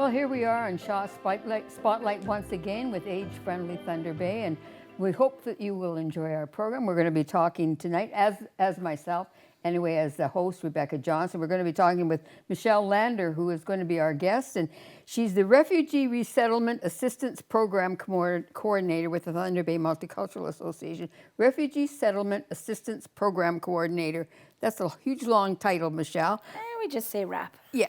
Well, here we are on Shaw Spotlight once again with age-friendly Thunder Bay, and we hope that you will enjoy our program. We're going to be talking tonight, as myself, anyway, as the host, Rebecca Johnson. We're going to be talking with Michelle Lander, who is going to be our guest, and she's the Refugee Resettlement Assistance Program Coordinator with the Thunder Bay Multicultural Association. Refugee Settlement Assistance Program Coordinator. That's a huge, long title, Michelle. We just say RAP. Yeah.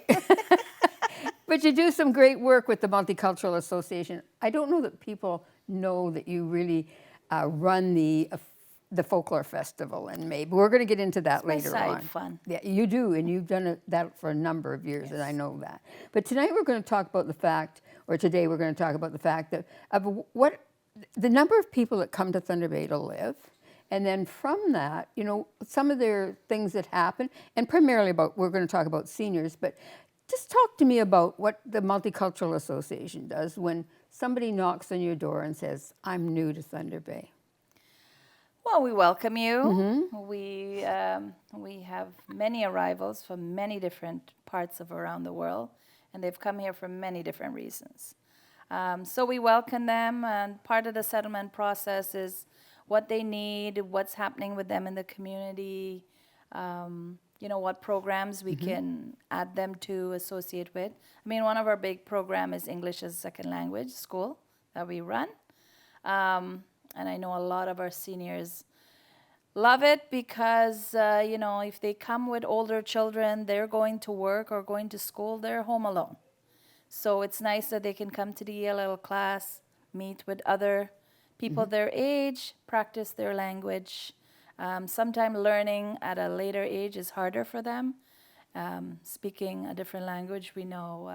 But you do some great work with the Multicultural Association. I don't know that people know that you really run the Folklore Festival in May, but we're going to get into that later my side on. fun. Yeah, you do, and you've done that for a number of years, and I know that. But tonight we're going to talk about the fact, or today we're going to talk about the fact that of what the number of people that come to Thunder Bay to live. And then from that, you know, some of their things that happen, and primarily we're going to talk about seniors, but just talk to me about what the Multicultural Association does when somebody knocks on your door and says, I'm new to Thunder Bay. Well, we welcome you. Mm-hmm. We have many arrivals from many different parts of around the world, and they've come here for many different reasons. So we welcome them, and part of the settlement process is what they need, what's happening with them in the community, you know, what programs we can add them to, associate with. I mean, one of our big programs is English as a Second Language School that we run. And I know a lot of our seniors love it because, you know, if they come with older children, they're going to work or going to school, they're home alone. So it's nice that they can come to the ELL class, meet with other people their age, practice their language. Sometimes learning at a later age is harder for them. Speaking a different language, we know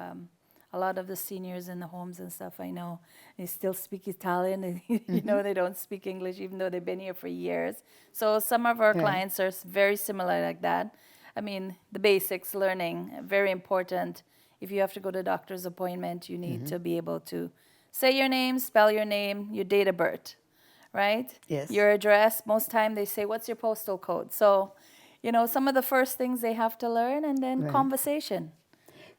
a lot of the seniors in the homes and stuff, I know, they still speak Italian. And, you know, they don't speak English even though they've been here for years. So some of our clients are very similar like that. I mean, the basics, learning, very important. If you have to go to a doctor's appointment, you need to be able to say your name, spell your name, your date of birth, right? Yes. Your address. Most time they say, what's your postal code? So, you know, some of the first things they have to learn, and then conversation.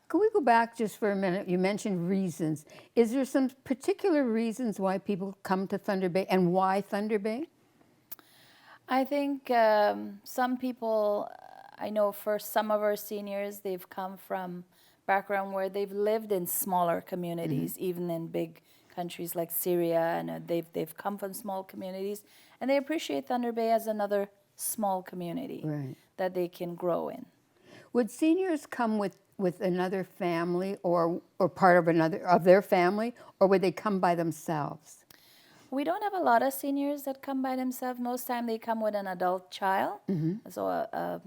Can we go back just for a minute? You mentioned reasons. Is there some particular reasons why people come to Thunder Bay, and why Thunder Bay? I think some people, I know for some of our seniors, they've come from background where they've lived in smaller communities, even in big countries like Syria, and they've come from small communities, and they appreciate Thunder Bay as another small community that they can grow in. Would seniors come with another family or part of their family, or would they come by themselves? We don't have a lot of seniors that come by themselves. Most time they come with an adult child, so a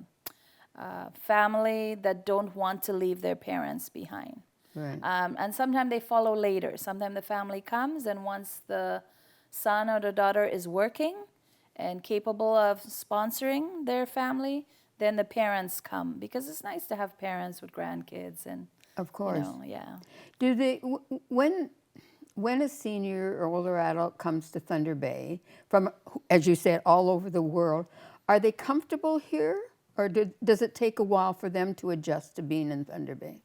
family that don't want to leave their parents behind. Right. And sometimes they follow later. Sometimes the family comes, and once the son or the daughter is working and capable of sponsoring their family, then the parents come, because it's nice to have parents with grandkids. And of course, you know, yeah. Do they when a senior or older adult comes to Thunder Bay from, as you said, all over the world, are they comfortable here, or does it take a while for them to adjust to being in Thunder Bay?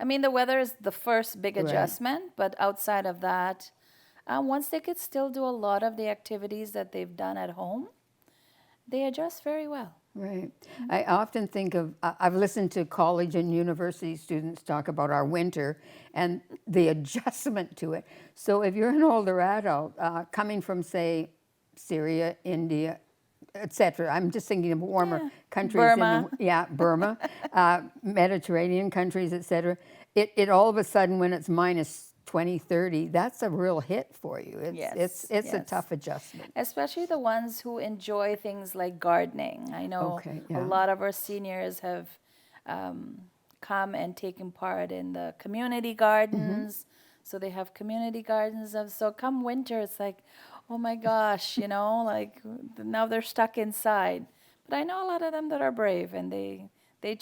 I mean, the weather is the first big adjustment, but outside of that, once they could still do a lot of the activities that they've done at home, they adjust very well. Right. I often think of, I've listened to college and university students talk about our winter and the adjustment to it. So if you're an older adult coming from, say, Syria, India, etc. I'm just thinking of warmer countries. Burma. Burma, Mediterranean countries, etc. It all of a sudden, when it's minus 20, 30, that's a real hit for you. It's a tough adjustment. Especially the ones who enjoy things like gardening. I know a lot of our seniors have come and taken part in the community gardens. So they have community gardens. So come winter, it's like, oh my gosh, you know, like now they're stuck inside. But I know a lot of them that are brave, and they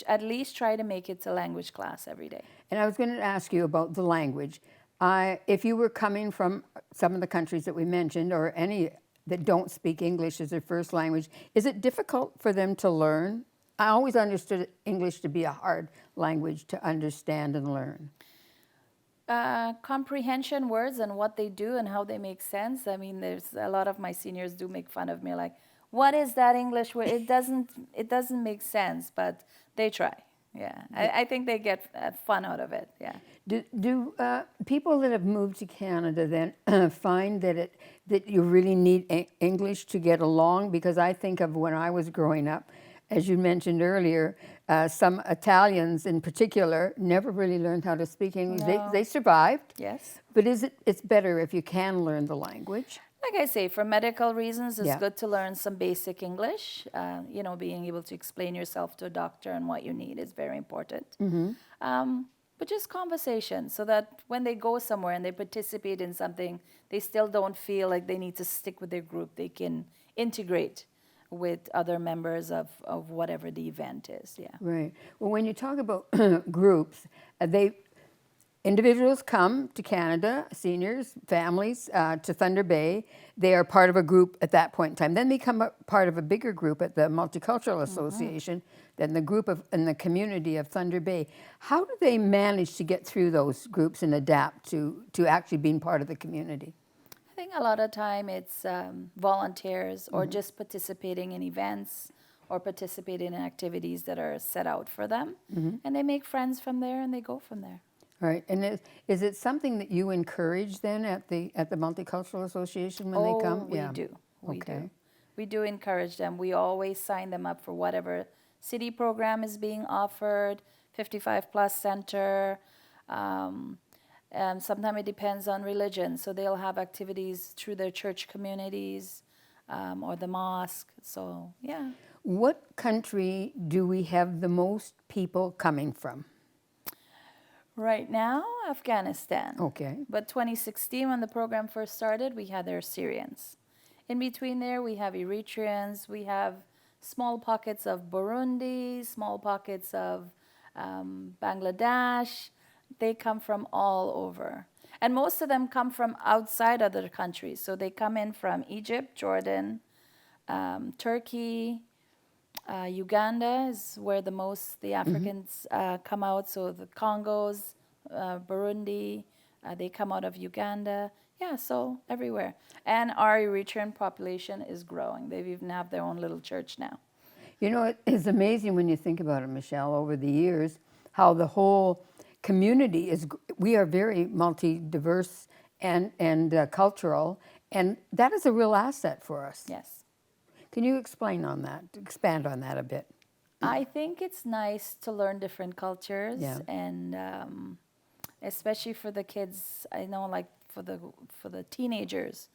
at least try to make it to language class every day. And I was going to ask you about the language. If you were coming from some of the countries that we mentioned, or any that don't speak English as their first language, is it difficult for them to learn? I always understood English to be a hard language to understand and learn. comprehension words and what they do and how they make sense. I mean, there's a lot of my seniors do make fun of me, like, what is that English word? It doesn't make sense, but they try. Yeah, I think they get fun out of it. Yeah. Do people that have moved to Canada then find that you really need English to get along? Because I think of when I was growing up, as you mentioned earlier, some Italians in particular never really learned how to speak English. No. They survived. Yes. But it's better if you can learn the language. Like I say, for medical reasons, it's Yeah. good to learn some basic English. Being able to explain yourself to a doctor and what you need is very important. But just conversation, so that when they go somewhere and they participate in something, they still don't feel like they need to stick with their group. They can integrate with other members of whatever the event is. Yeah. Right. Well, when you talk about groups, individuals come to Canada, seniors, families, to Thunder Bay. They are part of a group at that point in time. Then they become a part of a bigger group at the Multicultural Association, then the group in the community of Thunder Bay. How do they manage to get through those groups and adapt to actually being part of the community? I think a lot of time it's volunteers or just participating in events or participating in activities that are set out for them. And they make friends from there and they go from there. All right. And is it something that you encourage then at the Multicultural Association when they come? We do. We Okay. do. We do encourage them. We always sign them up for whatever city program is being offered, 55 plus center. And sometimes it depends on religion. So they'll have activities through their church communities or the mosque. So, yeah. What country do we have the most people coming from? Right now, Afghanistan. Okay. But 2016, when the program first started, we had our Syrians. In between there, we have Eritreans. We have small pockets of Burundi, small pockets of Bangladesh. They come from all over. And most of them come from outside other countries. So they come in from Egypt, Jordan, Turkey, Uganda is where the Africans come out. So the Congos, Burundi, they come out of Uganda. Yeah, so everywhere. And our Eritrean population is growing. They even have their own little church now. You know, it's amazing when you think about it, Michelle, over the years, how the whole community we are very multi-diverse and cultural, and that is a real asset for us. Yes. Can you expand on that a bit? I think it's nice to learn different cultures, Yeah. and especially for the kids. I know, like for the teenagers,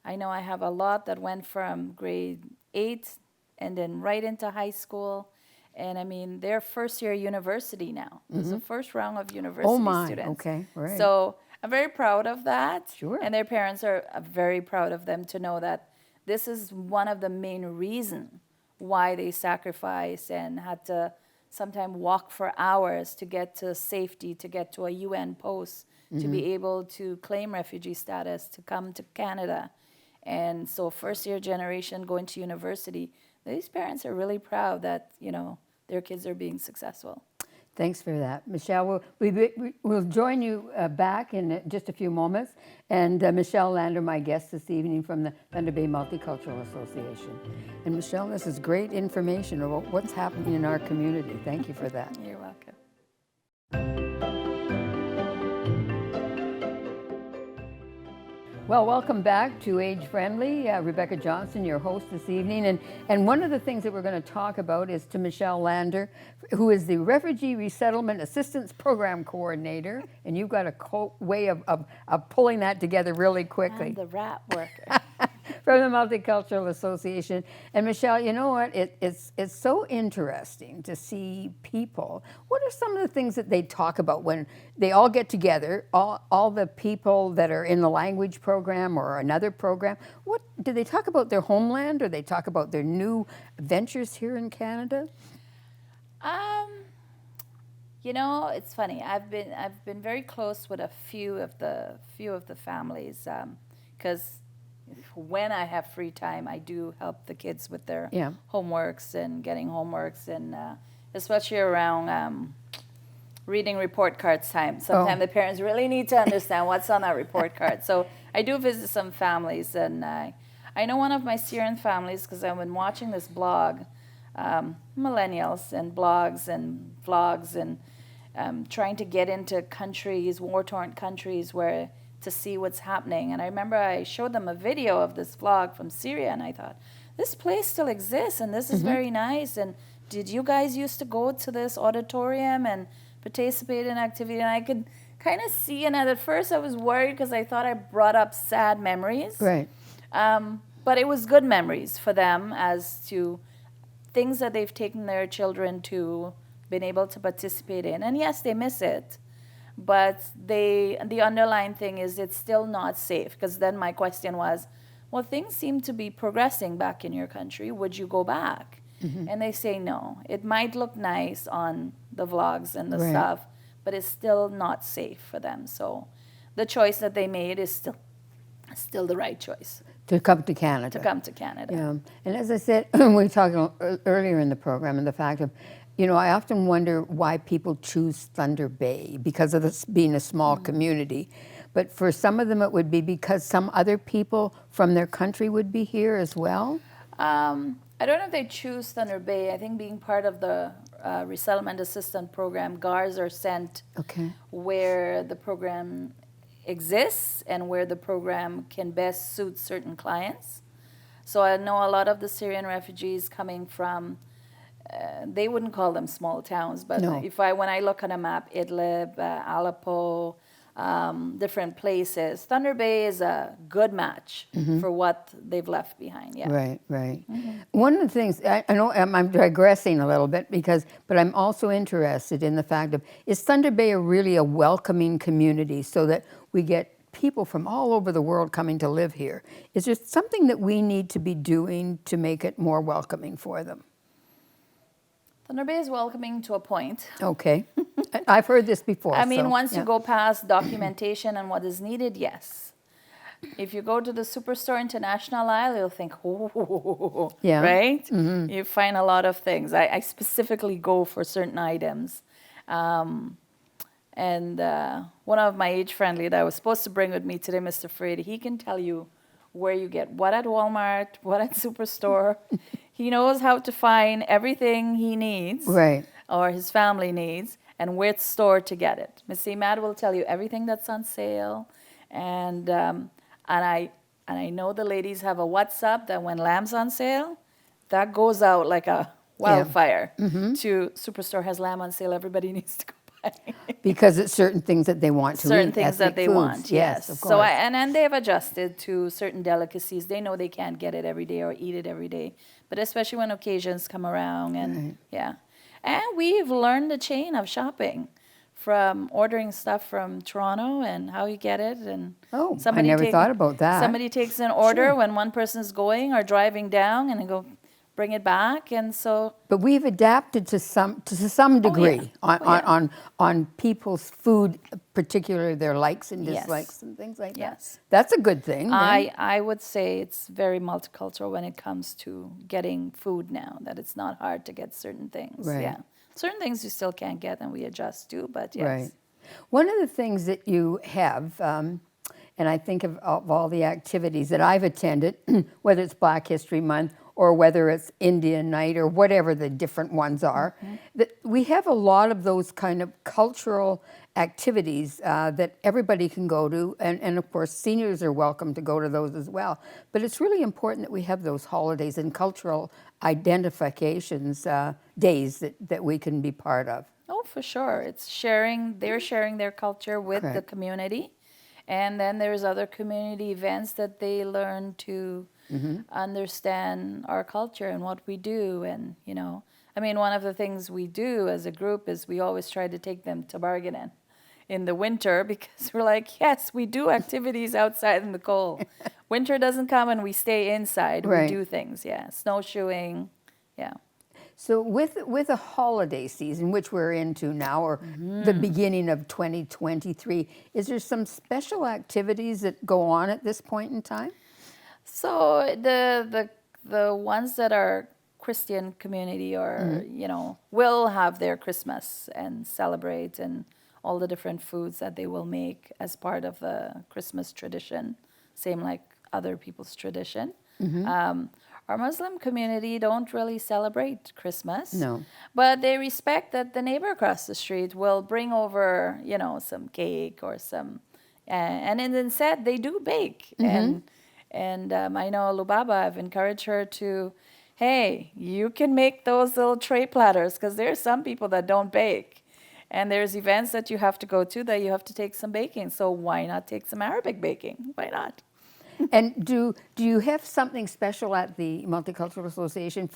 I know I have a lot that went from grade 8 and then right into high school. And I mean, they're first year university now. It's the first round of university students. Okay, right. So I'm very proud of that. Sure. And their parents are very proud of them to know that this is one of the main reasons why they sacrifice and had to sometimes walk for hours to get to safety, to get to a UN post, to be able to claim refugee status, to come to Canada. And so first year generation going to university, these parents are really proud that, their kids are being successful. Thanks for that. Michelle, we'll join you back in just a few moments. And Michelle Lander, my guest this evening from the Thunder Bay Multicultural Association. And Michelle, this is great information about what's happening in our community. Thank you for that. You're welcome. Well, welcome back to Age Friendly. Rebecca Johnson, your host this evening. And one of the things that we're going to talk about is to Michelle Lander, who is the Refugee Resettlement Assistance Program Coordinator. And you've got a way of pulling that together really quickly. I'm the rat worker. From the Multicultural Association. And Michelle, you know what? It's so interesting to see people. What are some of the things that they talk about when they all get together, all the people that are in the language program or another program? What do they talk about their homeland, or they talk about their new ventures here in Canada? It's funny. I've been very close with a few of the families because when I have free time, I do help the kids with their homeworks and getting homeworks, and especially around reading report cards time. Sometimes the parents really need to understand what's on that report card. So I do visit some families, and I know one of my Syrian families because I've been watching this blog, millennials and blogs and vlogs, and trying to get into countries, war-torn countries, where to see what's happening. And I remember I showed them a video of this vlog from Syria, and I thought, this place still exists, and this is very nice. And did you guys used to go to this auditorium and participate in activity? And I could kind of see, and at first I was worried because I thought I brought up sad memories. Right. But it was good memories for them as to things that they've taken their children to, been able to participate in. And yes, they miss it, but the underlying thing is it's still not safe. Because then my question was, well, things seem to be progressing back in your country. Would you go back? And they say no. It might look nice on the vlogs and the stuff, but it's still not safe for them. So the choice that they made is still the right choice. To come to Canada. To come to Canada. Yeah. And as I said, we were talking earlier in the program, and the fact of, I often wonder why people choose Thunder Bay because of this being a small community. But for some of them, it would be because some other people from their country would be here as well? I don't know if they choose Thunder Bay. I think being part of the Resettlement Assistance Program, GARs are sent where the program exists and where the program can best suit certain clients. So I know a lot of the Syrian refugees coming from, they wouldn't call them small towns, but when I look on a map, Idlib, Aleppo, different places, Thunder Bay is a good match for what they've left behind. Yeah. Right, right. One of the things, I know I'm digressing a little bit but I'm also interested in the fact of, is Thunder Bay really a welcoming community so that we get people from all over the world coming to live here? Is there something that we need to be doing to make it more welcoming for them? Thunder Bay is welcoming to a point. Okay. I've heard this before. I mean, once you go past documentation and what is needed, yes. If you go to the Superstore International aisle, you'll think, oh, right? You find a lot of things. I specifically go for certain items. And one of my age-friendly that I was supposed to bring with me today, Mr. Fred, he can tell you where you get what at Walmart, what at Superstore. He knows how to find everything he needs, or his family needs, and which store to get it. Miss Imad will tell you everything that's on sale, and I know the ladies have a WhatsApp that when lamb's on sale, that goes out like a wildfire. To Superstore has lamb on sale. Everybody needs to go buy. Because it's certain things that they want to eat. Certain things that they want, yes. Of course. So and they have adjusted to certain delicacies. They know they can't get it every day or eat it every day, but especially when occasions come around, and and we've learned the chain of shopping, from ordering stuff from Toronto and how you get it, and I never thought about that. Somebody takes an order when one person's going or driving down, and they go bring it back, and so. But we've adapted to some degree on people's food, particularly their likes and dislikes and things like that. That's a good thing. I would say it's very multicultural when it comes to getting food now, that it's not hard to get certain things. Yeah. Certain things you still can't get, and we adjust to, but yes. Right. One of the things that you have, and I think of all the activities that I've attended, whether it's Black History Month or whether it's Indian Night or whatever the different ones are, that we have a lot of those kind of cultural activities that everybody can go to, and of course seniors are welcome to go to those as well. But it's really important that we have those holidays and cultural identifications, days that we can be part of. Oh, for sure. It's sharing, they're sharing their culture with the community. And then there's other community events that they learn to understand our culture and what we do. And, I mean, one of the things we do as a group is we always try to take them to bargaining in the winter, because we're like, yes, we do activities outside in the cold. Winter doesn't come and we stay inside. We do things, snowshoeing, So with a holiday season, which we're into now, or the beginning of 2023, is there some special activities that go on at this point in time? So the ones that are Christian community or, will have their Christmas and celebrate and all the different foods that they will make as part of the Christmas tradition, same like other people's tradition. Our Muslim community don't really celebrate Christmas. No. But they respect that the neighbor across the street will bring over, some cake or some, and then instead they do bake. And I know Lubaba, I've encouraged her to, hey, you can make those little tray platters because there's some people that don't bake. And there's events that you have to go to that you have to take some baking. So why not take some Arabic baking? Why not? And do you have something special at the Multicultural Association,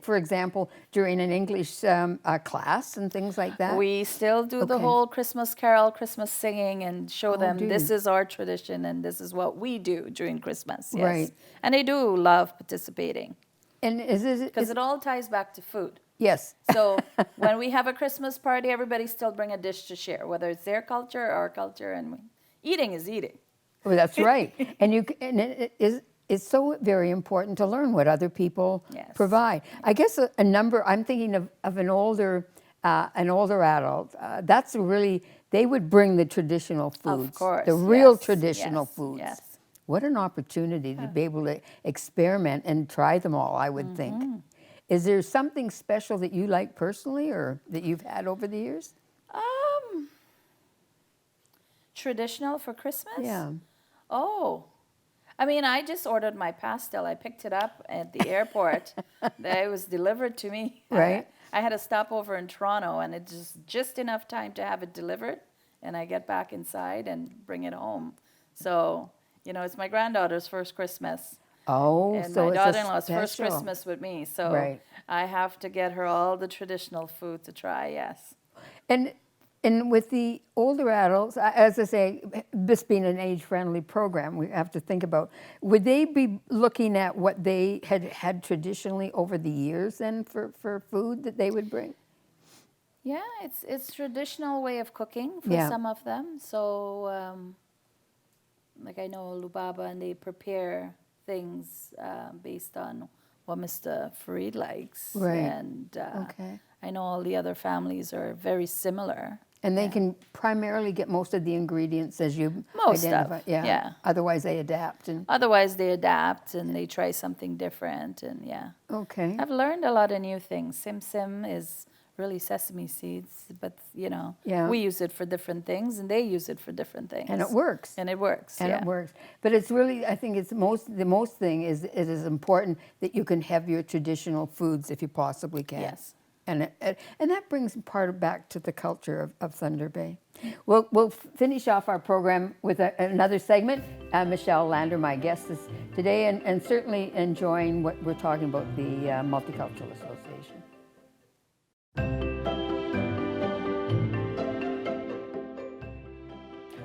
for example, during an English class and things like that? We still do the whole Christmas carol, Christmas singing, and show them this is our tradition and this is what we do during Christmas. Yes. Right. And they do love participating. And because it all ties back to food. Yes. So when we have a Christmas party, everybody still bring a dish to share, whether it's their culture or our culture, and eating is eating. Well, that's right. And it's so very important to learn what other people provide. I guess I'm thinking of an older adult. That's really, they would bring the traditional foods. Of course. The real traditional foods. Yes. What an opportunity to be able to experiment and try them all, I would think. Is there something special that you like personally or that you've had over the years? Traditional for Christmas? Yeah. Oh, I mean, I just ordered my pastel. I picked it up at the airport. It was delivered to me. Right. I had a stopover in Toronto, and it's just enough time to have it delivered, and I get back inside and bring it home. So, it's my granddaughter's first Christmas. Oh, and so my it's daughter-in-law's first special. Christmas with me. So I have to get her all the traditional food to try, yes. And with the older adults, as I say, this being an age-friendly program, we have to think about, would they be looking at what they had traditionally over the years then for food that they would bring? Yeah, it's traditional way of cooking for some of them. So, like I know Lubaba, and they prepare things based on what Mr. Farid likes. Right. And I know all the other families are very similar. And they can primarily get most of the ingredients as you identify. Yeah. Otherwise, they adapt. Otherwise, they adapt and they try something different. And Okay. I've learned a lot of new things. Sim Sim is really sesame seeds, but we use it for different things, and they use it for different things. And it works. And it works. And it works. But it's really, I think it's the most thing is it is important that you can have your traditional foods if you possibly can. Yes. And that brings part back to the culture of Thunder Bay. We'll finish off our program with another segment. Michelle Lander, my guest is today, and certainly enjoying what we're talking about, the Multicultural Association.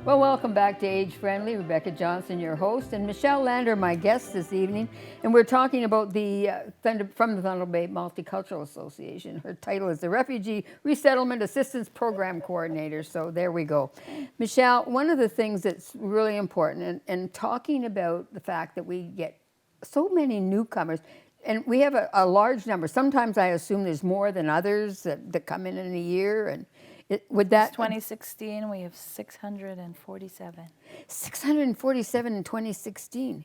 Well, welcome back to Age Friendly. Rebecca Johnson, your host, and Michelle Lander, my guest this evening. And we're talking about from the Thunder Bay Multicultural Association. Her title is the Refugee Resettlement Assistance Program Coordinator. So there we go. Michelle, one of the things that's really important, and talking about the fact that we get so many newcomers, and we have a large number. Sometimes I assume there's more than others that come in a year, and would that... 2016, we have 647. 647 in 2016.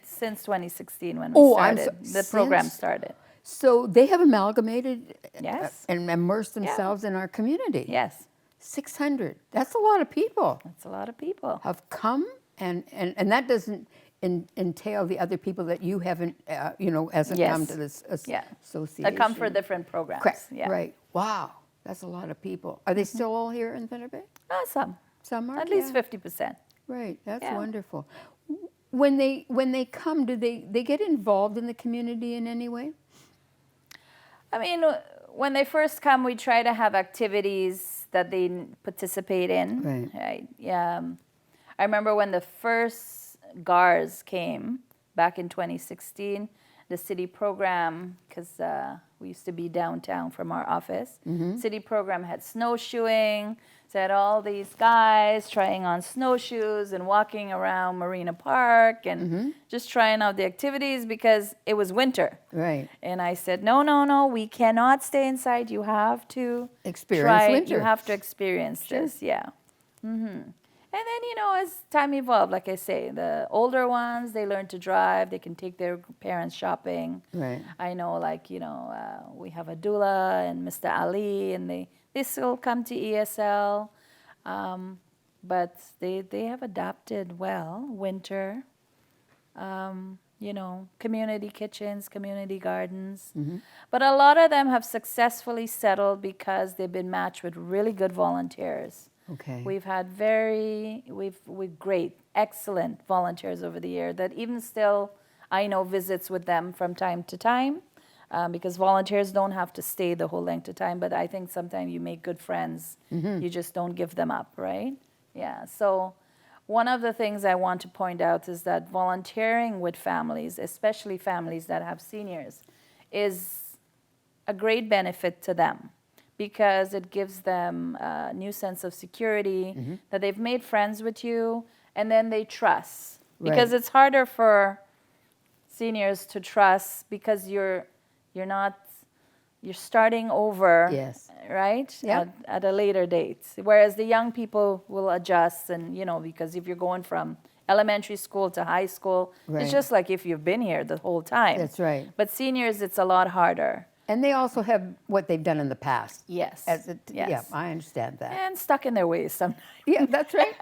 Since 2016 when we started, the program started. So they have amalgamated and immersed themselves in our community. Yes. 600. That's a lot of people. That's a lot of people. Have come, and that doesn't entail the other people that you haven't, hasn't come to this association. That come for different programs. Correct. Yeah. Right. Wow. That's a lot of people. Are they still all here in Thunder Bay? Some. Some are? At least 50%. Right. That's wonderful. When they come, do they get involved in the community in any way? I mean, when they first come, we try to have activities that they participate in. Right. Yeah. I remember when the first GARs came back in 2016, the city program, because we used to be downtown from our office. City program had snowshoeing. So I had all these guys trying on snowshoes and walking around Marina Park and just trying out the activities because it was winter. Right. And I said, no, no, no, we cannot stay inside. You have to Experience winter. You have to experience this, yeah. And then, you know, as time evolved, like I say, the older ones, they learn to drive. They can take their parents shopping. Right. I know, like, you know, we have a doula and Mr. Ali, and they still come to ESL. But they have adapted well. Winter, you know, community kitchens, community gardens. But a lot of them have successfully settled because they've been matched with really good volunteers. Okay. We've had we've great, excellent volunteers over the year that even still, I know, visits with them from time to time, because volunteers don't have to stay the whole length of time, but I think sometimes you make good friends. You just don't give them up, right? Yeah, so one of the things I want to point out is that volunteering with families, especially families that have seniors, is a great benefit to them, because it gives them a new sense of security, that they've made friends with you, and then they trust. Because Right. it's harder for seniors to trust because you're starting over, Yes. right? Yep. At a later date. Whereas the young people will adjust, and, you know, because if you're going from elementary school to high school, Right. it's just like if you've been here the whole time. That's right. But seniors, it's a lot harder. And they also have what they've done in the past. Yes. Yeah, Yes. I understand that. And stuck in their ways sometimes. Yeah, that's right.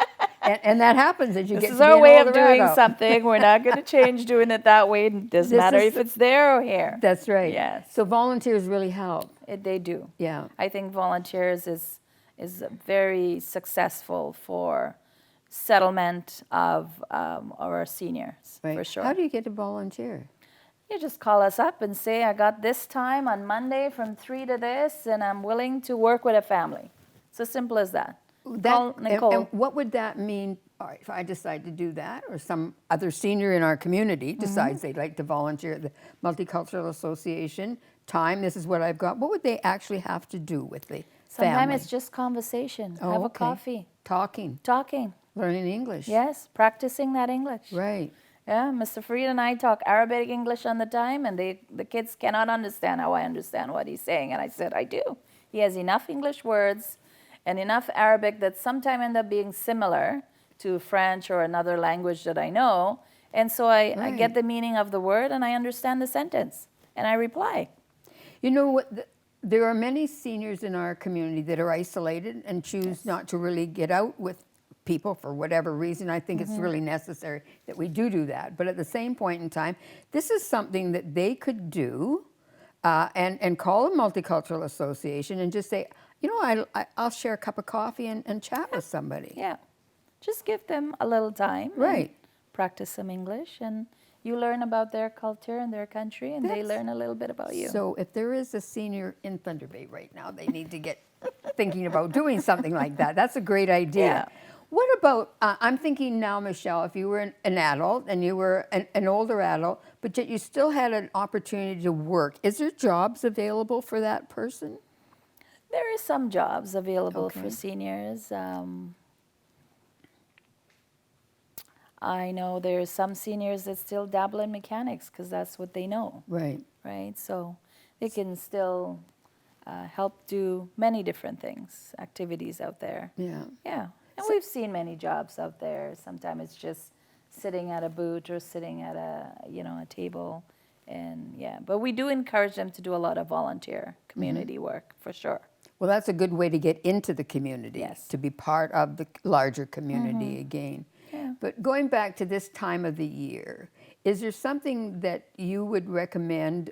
and that happens as you This get is to be our an way of older doing adult. something. We're not going to change doing it that way. It doesn't This matter is- if it's there or here. That's right. Yes. So volunteers really help. They do. Yeah. I think volunteers is very successful for settlement of our seniors, Right. for sure. How do you get to volunteer? You just call us up and say, I got this time on Monday from 3 to this, and I'm willing to work with a family. It's as simple as that. Call Nicole. And what would that mean if I decide to do that, or some other senior in our community decides they'd like to volunteer at the Multicultural Association? Time, this is what I've got. What would they actually have to do with the Sometimes family? it's just conversation. Oh, Have a okay. coffee. Talking, Learning. English. Yes, practicing that English. Right. Yeah, Mr. Farid and I talk Arabic English on the time, and the kids cannot understand how I understand what he's saying. And I said, I do. He has enough English words and enough Arabic that sometimes end up being similar to French or another language that I know. And so I get the meaning of the word, and I understand the sentence, and I reply. You know what? There are many seniors in our community that are isolated and choose not to really get out with people for whatever reason. I think it's really necessary that we do that. But at the same point in time, this is something that they could do and call a multicultural association and just say, you know, I'll share a cup of coffee and chat with somebody. Yeah, just give them a little time. Right. And practice some English, and you learn about their culture and their country, and they learn a little bit about you. So if there is a senior in Thunder Bay right now, they need to get thinking about doing something like that. That's a great idea. Yeah. What about, I'm thinking now, Michelle, if you were an adult and you were an older adult, but yet you still had an opportunity to work, is there jobs available for that person? There are some jobs available Okay. for seniors. I know there's some seniors that still dabble in mechanics because that's what they know, Right. right? So they can still help do many different things, activities out there. Yeah. Yeah, and we've seen many jobs out there. Sometimes it's just sitting at a booth or sitting at a table, and yeah. But we do encourage them to do a lot of volunteer community work for sure. Well, that's a good way to get into the community, Yes. to be part of the larger community again. Yeah. But going back to this time of the year, is there something that you would recommend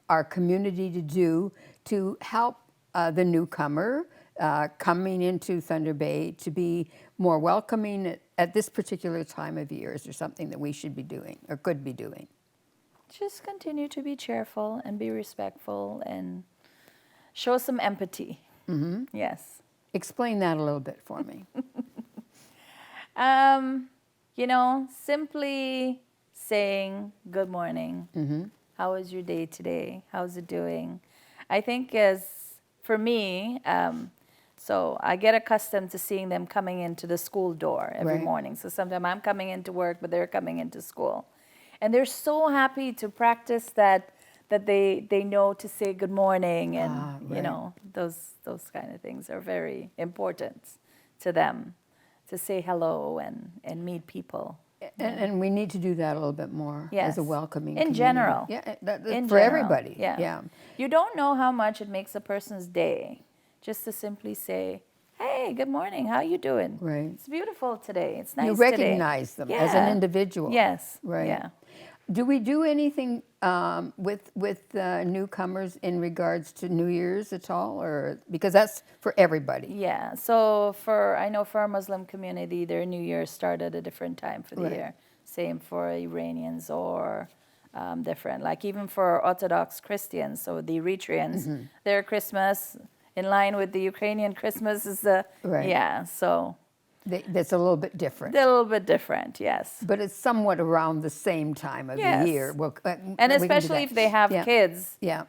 our community to do to help the newcomer coming into Thunder Bay to be more welcoming at this particular time of year? Is there something that we should be doing or could be doing? Just continue to be cheerful and be respectful and show some empathy. Mm-hmm. Yes. Explain that a little bit for me. Simply saying good morning. How was your day today? How's it doing? I think as for me, so I get accustomed to seeing them coming into the school door every Right. morning. So sometimes I'm coming into work, but they're coming into school. And they're so happy to practice that they know to say good morning, and you right. know, those kind of things are very important to them, to say hello and meet people. And we need to do that a little bit more as Yes. a welcoming In community. general. Yeah, In for general, everybody. yeah. Yeah. You don't know how much it makes a person's day just to simply say, hey, good morning, how you doing? Right. It's beautiful today. It's nice You today. recognize them as an Yeah. individual. Yes. Right. Yeah. Do we do anything with newcomers in regards to New Year's at all, or because that's for everybody? Yeah. So I know for our Muslim community, their New Year started at a different time for the Right. year. Same for Iranians or different. Like even for Orthodox Christians, so the Eritreans, their Christmas in line with the Ukrainian Christmas is the Right. yeah. So That's a little bit different. they're a little bit different. Yes. But it's somewhat around the same time of Yes. the year. Well, And we can do especially that. if they have Yeah. kids, Yeah.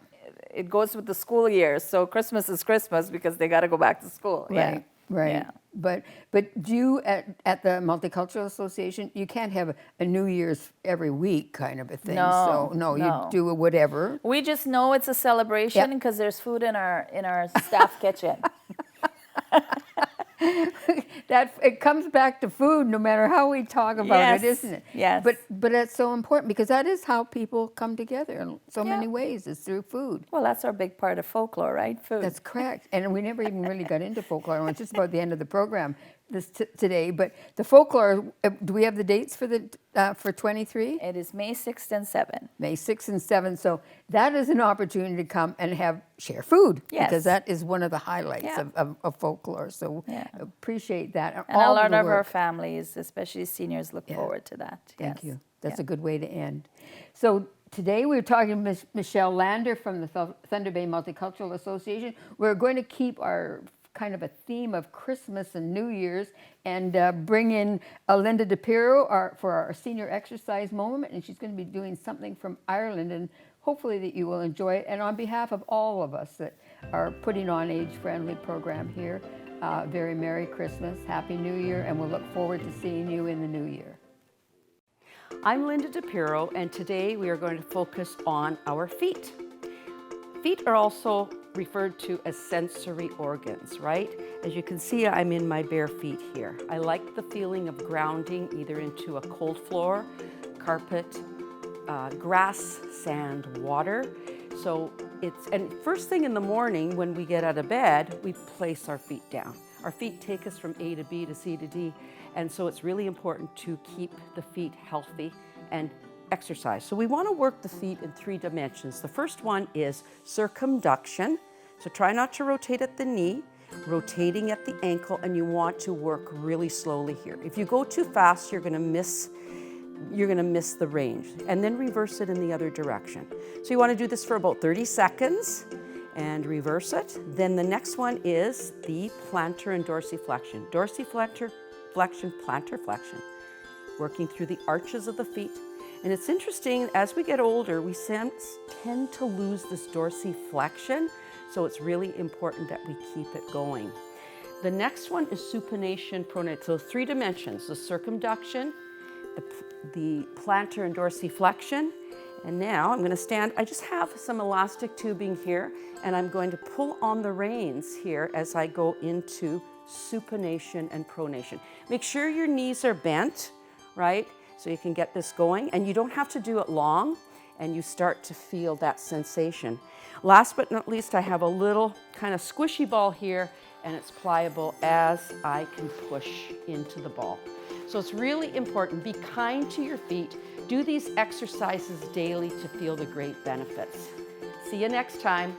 it goes with the school year. So Christmas is Christmas because they got to go back to school. Right. Yeah. Right. Yeah. But do you at the Multicultural Association, you can't have a New Year's every week kind of a thing. No, So no, no. you do a whatever. We just know it's a celebration Yep. because there's food in our staff kitchen. That it comes back to food no matter how we talk about Yes, it, isn't it? yes. But that's so important because that is how people come together in so many Yeah. ways, is through food. Well, that's our big part of folklore, right? Food. That's correct. And we never even really got into folklore. It's just about the end of the program today. But the folklore, do we have the dates for 23? It is May 6th and 7th. May 6th and 7th. So that is an opportunity to come and share food. Yes. Because that is one of the highlights Yeah. of folklore. So Yeah. appreciate that. And a lot the of our work. families, especially seniors, look Yeah. forward to that. Thank Yes. you. That's Yeah. a good way to end. So today we're talking to Michelle Lander from the Thunder Bay Multicultural Association. We're going to keep our kind of a theme of Christmas and New Year's and bring in Linda DePiro for our senior exercise moment. And she's going to be doing something from Ireland, and hopefully that you will enjoy it. And on behalf of all of us that are putting on age-friendly program here, very Merry Christmas, Happy New Year, and we'll look forward to seeing you in the new year. I'm Linda DePiro, and today we are going to focus on our feet. Feet are also referred to as sensory organs, right? As you can see, I'm in my bare feet here. I like the feeling of grounding either into a cold floor, carpet, grass, sand, water. So and first thing in the morning when we get out of bed, we place our feet down. Our feet take us from A to B to C to D, and so it's really important to keep the feet healthy and exercise. So we want to work the feet in 3 dimensions. The first one is circumduction. So try not to rotate at the knee, rotating at the ankle, and you want to work really slowly here. If you go too fast, you're going to miss the range, and then reverse it in the other direction. So you want to do this for about 30 seconds and reverse it. Then the next one is the plantar and dorsiflexion. Dorsiflexion, plantar flexion, working through the arches of the feet. And it's interesting, as we get older, we tend to lose this dorsiflexion, so it's really important that we keep it going. The next one is supination, pronation. So 3 dimensions, the circumduction, the plantar and dorsiflexion. And now I'm going to stand. I just have some elastic tubing here, and I'm going to pull on the reins here as I go into supination and pronation. Make sure your knees are bent, right? So you can get this going, and you don't have to do it long, and you start to feel that sensation. Last but not least, I have a little kind of squishy ball here, and it's pliable as I can push into the ball. So it's really important. Be kind to your feet. Do these exercises daily to feel the great benefits. See you next time.